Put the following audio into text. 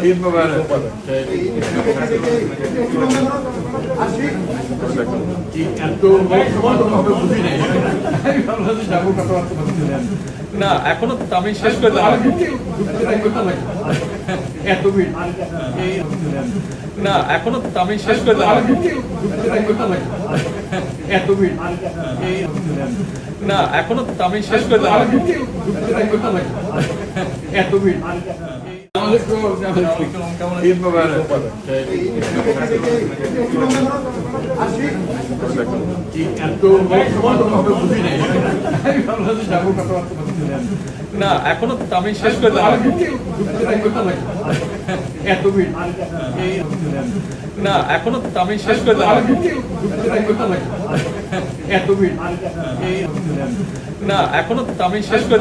ঈদ মোবারক। না এখনো তো আমি শেষ করে না এখনো তো আমি শেষ করে না এখনো তো আমি শেষ করে ঈদ মোবারক। না এখনো তো আমি শেষ করে না এখনো তো আমি শেষ করে না এখনো তো আমি শেষ করে